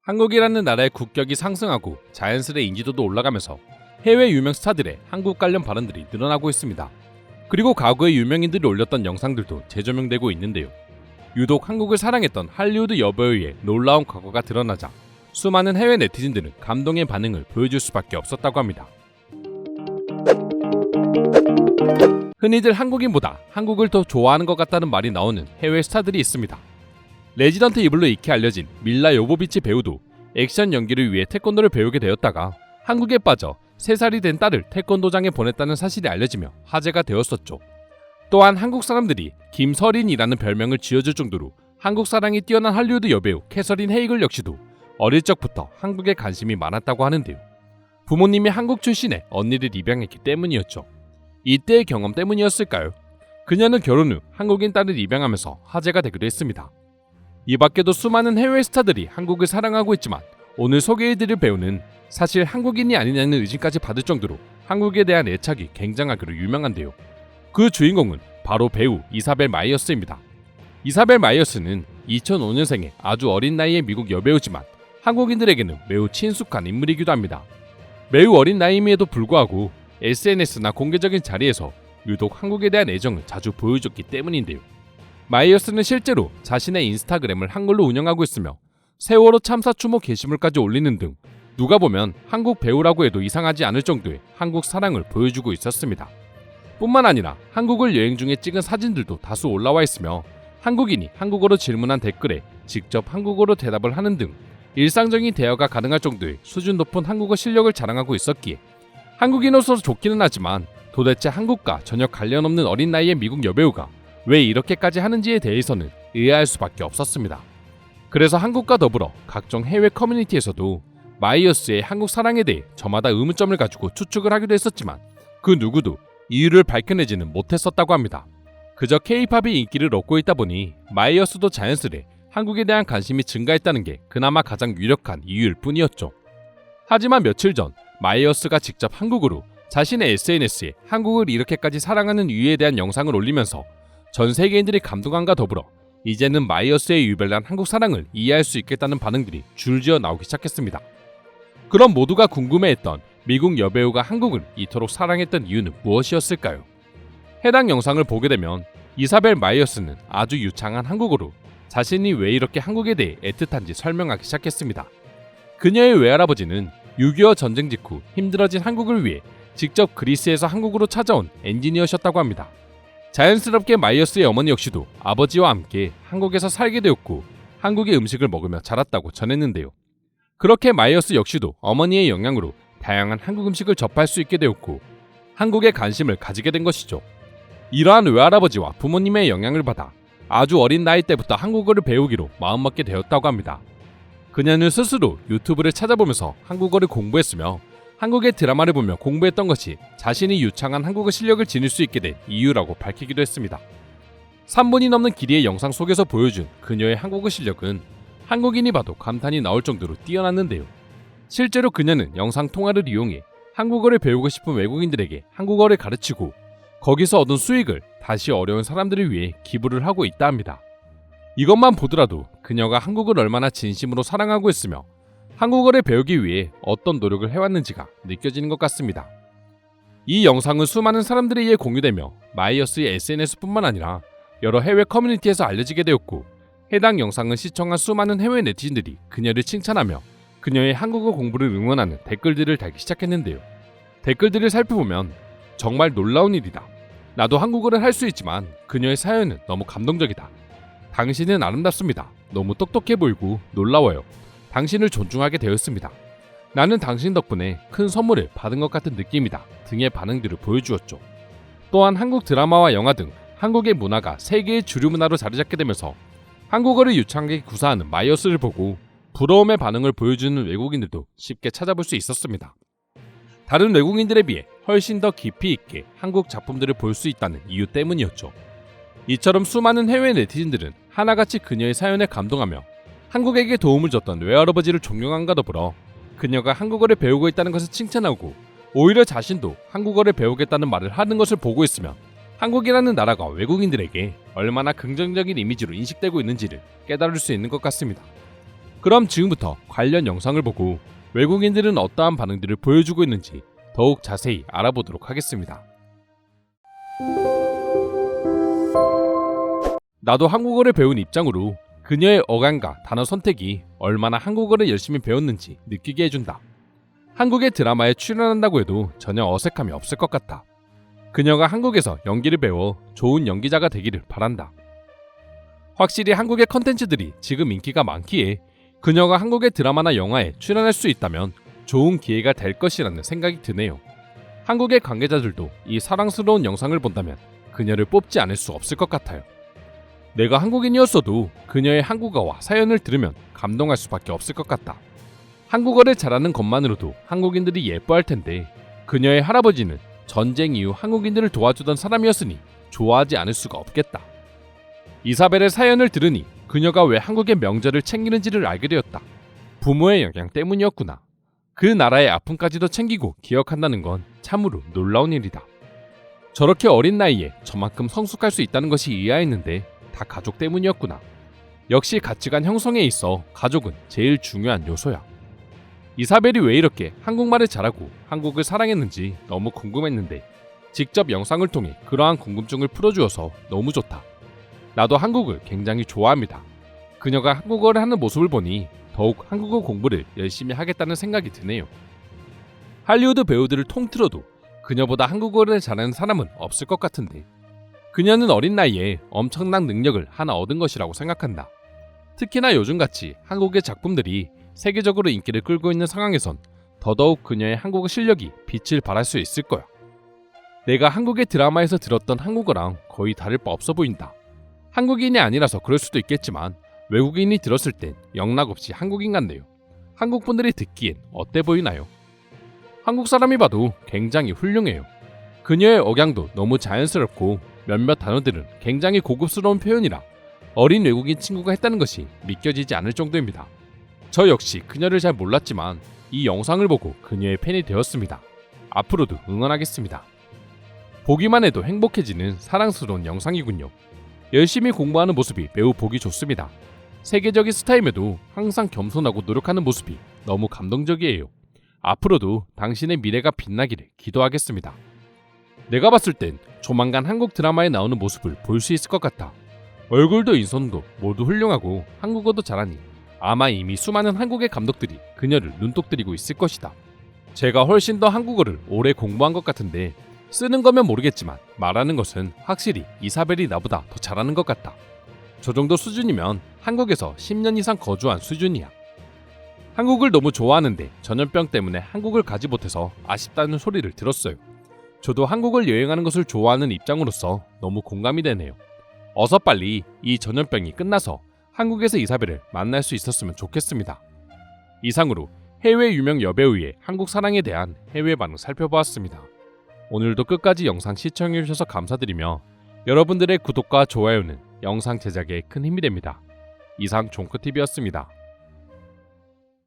한국이라는 나라의 국격이 상승하고 자연스레 인지도도 올라가면서 해외 유명 스타들의 한국 관련 발언들이 늘어나고 있습니다. 그리고 과거의 유명인들이 올렸던 영상들도 재조명되고 있는데요. 유독 한국을 사랑했던 할리우드 여배우의 놀라운 과거가 드러나자 수많은 해외 네티즌들은 감동의 반응을 보여줄 수밖에 없었다고 합니다. 흔히들 한국인보다 한국을 더 좋아하는 것 같다는 말이 나오는 해외 스타들이 있습니다. 레지던트 이블로 익히 알려진 밀라 요보비치 배우도 액션 연기를 위해 태권도를 배우게 되었다가 한국에 빠져 3살이 된 딸을 태권도장에 보냈다는 사실이 알려지며 화제가 되었었죠. 또한 한국 사람들이 김서린이라는 별명을 지어줄 정도로 한국 사랑이 뛰어난 할리우드 여배우 캐서린 헤이글 역시도 어릴 적부터 한국에 관심이 많았다고 하는데요. 부모님이 한국 출신의 언니를 입양했기 때문이었죠. 이때의 경험 때문이었을까요? 그녀는 결혼 후 한국인 딸을 입양하면서 화제가 되기도 했습니다. 이 밖에도 수많은 해외 스타들이 한국을 사랑하고 있지만 오늘 소개해드릴 배우는 사실 한국인이 아니냐는 의심까지 받을 정도로 한국에 대한 애착이 굉장하기로 유명한데요. 그 주인공은 바로 배우 이사벨 마이어스입니다. 이사벨 마이어스는 2005년생의 아주 어린 나이의 미국 여배우지만 한국인들에게는 매우 친숙한 인물이기도 합니다. 매우 어린 나이임에도 불구하고 SNS나 공개적인 자리에서 유독 한국에 대한 애정을 자주 보여줬기 때문인데요. 마이어스는 실제로 자신의 인스타그램을 한글로 운영하고 있으며 세월호 참사 추모 게시물까지 올리는 등 누가 보면 한국 배우라고 해도 이상하지 않을 정도의 한국 사랑을 보여주고 있었습니다. 뿐만 아니라 한국을 여행 중에 찍은 사진들도 다수 올라와 있으며 한국인이 한국어로 질문한 댓글에 직접 한국어로 대답을 하는 등 일상적인 대화가 가능할 정도의 수준 높은 한국어 실력을 자랑하고 있었기에 한국인으로서 좋기는 하지만 도대체 한국과 전혀 관련 없는 어린 나이의 미국 여배우가 왜 이렇게까지 하는지에 대해서는 의아할 수밖에 없었습니다. 그래서 한국과 더불어 각종 해외 커뮤니티에서도 마이어스의 한국 사랑에 대해 저마다 의문점을 가지고 추측을 하기도 했었지만 그 누구도 이유를 밝혀내지는 못했었다고 합니다. 그저 K-팝이 인기를 얻고 있다 보니 마이어스도 자연스레 한국에 대한 관심이 증가했다는 게 그나마 가장 유력한 이유일 뿐이었죠. 하지만 며칠 전 마이어스가 직접 한국으로 자신의 SNS에 한국을 이렇게까지 사랑하는 이유에 대한 영상을 올리면서 전 세계인들이 감동함과 더불어 이제는 마이어스의 유별난 한국 사랑을 이해할 수 있겠다는 반응들이 줄지어 나오기 시작했습니다. 그럼 모두가 궁금해했던 미국 여배우가 한국을 이토록 사랑했던 이유는 무엇이었을까요? 해당 영상을 보게 되면 이사벨 마이어스는 아주 유창한 한국어로 자신이 왜 이렇게 한국에 대해 애틋한지 설명하기 시작했습니다. 그녀의 외할아버지는 6.25 전쟁 직후 힘들어진 한국을 위해 직접 그리스에서 한국으로 찾아온 엔지니어셨다고 합니다. 자연스럽게 마이어스의 어머니 역시도 아버지와 함께 한국에서 살게 되었고 한국의 음식을 먹으며 자랐다고 전했는데요. 그렇게 마이어스 역시도 어머니의 영향으로 다양한 한국 음식을 접할 수 있게 되었고 한국에 관심을 가지게 된 것이죠. 이러한 외할아버지와 부모님의 영향을 받아 아주 어린 나이 때부터 한국어를 배우기로 마음먹게 되었다고 합니다. 그녀는 스스로 유튜브를 찾아보면서 한국어를 공부했으며 한국의 드라마를 보며 공부했던 것이 자신이 유창한 한국어 실력을 지닐 수 있게 된 이유라고 밝히기도 했습니다. 3분이 넘는 길이의 영상 속에서 보여준 그녀의 한국어 실력은 한국인이 봐도 감탄이 나올 정도로 뛰어났는데요. 실제로 그녀는 영상 통화를 이용해 한국어를 배우고 싶은 외국인들에게 한국어를 가르치고 거기서 얻은 수익을 다시 어려운 사람들을 위해 기부를 하고 있다 합니다. 이것만 보더라도 그녀가 한국을 얼마나 진심으로 사랑하고 있으며 한국어를 배우기 위해 어떤 노력을 해왔는지가 느껴지는 것 같습니다. 이 영상은 수많은 사람들에 의해 공유되며 마이어스의 SNS뿐만 아니라 여러 해외 커뮤니티에서 알려지게 되었고 해당 영상을 시청한 수많은 해외 네티즌들이 그녀를 칭찬하며 그녀의 한국어 공부를 응원하는 댓글들을 달기 시작했는데요. 댓글들을 살펴보면 정말 놀라운 일이다. 나도 한국어를 할 수 있지만 그녀의 사연은 너무 감동적이다. 당신은 아름답습니다. 너무 똑똑해 보이고 놀라워요. 당신을 존중하게 되었습니다. 나는 당신 덕분에 큰 선물을 받은 것 같은 느낌이다. 등의 반응들을 보여주었죠. 또한 한국 드라마와 영화 등 한국의 문화가 세계의 주류 문화로 자리 잡게 되면서 한국어를 유창하게 구사하는 마이어스를 보고 부러움의 반응을 보여주는 외국인들도 쉽게 찾아볼 수 있었습니다. 다른 외국인들에 비해 훨씬 더 깊이 있게 한국 작품들을 볼 수 있다는 이유 때문이었죠. 이처럼 수많은 해외 네티즌들은 하나같이 그녀의 사연에 감동하며 한국에게 도움을 줬던 외할아버지를 존경함과 더불어 그녀가 한국어를 배우고 있다는 것을 칭찬하고 오히려 자신도 한국어를 배우겠다는 말을 하는 것을 보고 있으면 한국이라는 나라가 외국인들에게 얼마나 긍정적인 이미지로 인식되고 있는지를 깨달을 수 있는 것 같습니다. 그럼 지금부터 관련 영상을 보고 외국인들은 어떠한 반응들을 보여주고 있는지 더욱 자세히 알아보도록 하겠습니다. 나도 한국어를 배운 입장으로 그녀의 어감과 단어 선택이 얼마나 한국어를 열심히 배웠는지 느끼게 해준다. 한국의 드라마에 출연한다고 해도 전혀 어색함이 없을 것 같아. 그녀가 한국에서 연기를 배워 좋은 연기자가 되기를 바란다. 확실히 한국의 컨텐츠들이 지금 인기가 많기에 그녀가 한국의 드라마나 영화에 출연할 수 있다면 좋은 기회가 될 것이라는 생각이 드네요. 한국의 관계자들도 이 사랑스러운 영상을 본다면 그녀를 뽑지 않을 수 없을 것 같아요. 내가 한국인이었어도 그녀의 한국어와 사연을 들으면 감동할 수밖에 없을 것 같다. 한국어를 잘하는 것만으로도 한국인들이 예뻐할 텐데 그녀의 할아버지는 전쟁 이후 한국인들을 도와주던 사람이었으니 좋아하지 않을 수가 없겠다. 이사벨의 사연을 들으니 그녀가 왜 한국의 명절을 챙기는지를 알게 되었다. 부모의 영향 때문이었구나. 그 나라의 아픔까지도 챙기고 기억한다는 건 참으로 놀라운 일이다. 저렇게 어린 나이에 저만큼 성숙할 수 있다는 것이 의아했는데 다 가족 때문이었구나. 역시 가치관 형성에 있어 가족은 제일 중요한 요소야. 이사벨이 왜 이렇게 한국말을 잘하고 한국을 사랑했는지 너무 궁금했는데 직접 영상을 통해 그러한 궁금증을 풀어주어서 너무 좋다. 나도 한국을 굉장히 좋아합니다. 그녀가 한국어를 하는 모습을 보니 더욱 한국어 공부를 열심히 하겠다는 생각이 드네요. 할리우드 배우들을 통틀어도 그녀보다 한국어를 잘하는 사람은 없을 것 같은데 그녀는 어린 나이에 엄청난 능력을 하나 얻은 것이라고 생각한다. 특히나 요즘같이 한국의 작품들이 세계적으로 인기를 끌고 있는 상황에선 더더욱 그녀의 한국어 실력이 빛을 발할 수 있을 거야. 내가 한국의 드라마에서 들었던 한국어랑 거의 다를 바 없어 보인다. 한국인이 아니라서 그럴 수도 있겠지만 외국인이 들었을 땐 영락없이 한국인 같네요. 한국분들이 듣기엔 어때 보이나요? 한국 사람이 봐도 굉장히 훌륭해요. 그녀의 억양도 너무 자연스럽고 몇몇 단어들은 굉장히 고급스러운 표현이라 어린 외국인 친구가 했다는 것이 믿겨지지 않을 정도입니다. 저 역시 그녀를 잘 몰랐지만 이 영상을 보고 그녀의 팬이 되었습니다. 앞으로도 응원하겠습니다. 보기만 해도 행복해지는 사랑스러운 영상이군요. 열심히 공부하는 모습이 매우 보기 좋습니다. 세계적인 스타임에도 항상 겸손하고 노력하는 모습이 너무 감동적이에요. 앞으로도 당신의 미래가 빛나기를 기도하겠습니다. 내가 봤을 땐 조만간 한국 드라마에 나오는 모습을 볼 수 있을 것 같아. 얼굴도 인성도 모두 훌륭하고 한국어도 잘하니 아마 이미 수많은 한국의 감독들이 그녀를 눈독 들이고 있을 것이다. 제가 훨씬 더 한국어를 오래 공부한 것 같은데 쓰는 거면 모르겠지만 말하는 것은 확실히 이사벨이 나보다 더 잘하는 것 같다. 저 정도 수준이면 한국에서 10년 이상 거주한 수준이야. 한국을 너무 좋아하는데 전염병 때문에 한국을 가지 못해서 아쉽다는 소리를 들었어요. 저도 한국을 여행하는 것을 좋아하는 입장으로서 너무 공감이 되네요. 어서 빨리 이 전염병이 끝나서 한국에서 이사벨을 만날 수 있었으면 좋겠습니다. 이상으로 해외 유명 여배우의 한국 사랑에 대한 해외 반응 살펴보았습니다. 오늘도 끝까지 영상 시청해주셔서 감사드리며 여러분들의 구독과 좋아요는 영상 제작에 큰 힘이 됩니다. 이상 종크TV였습니다.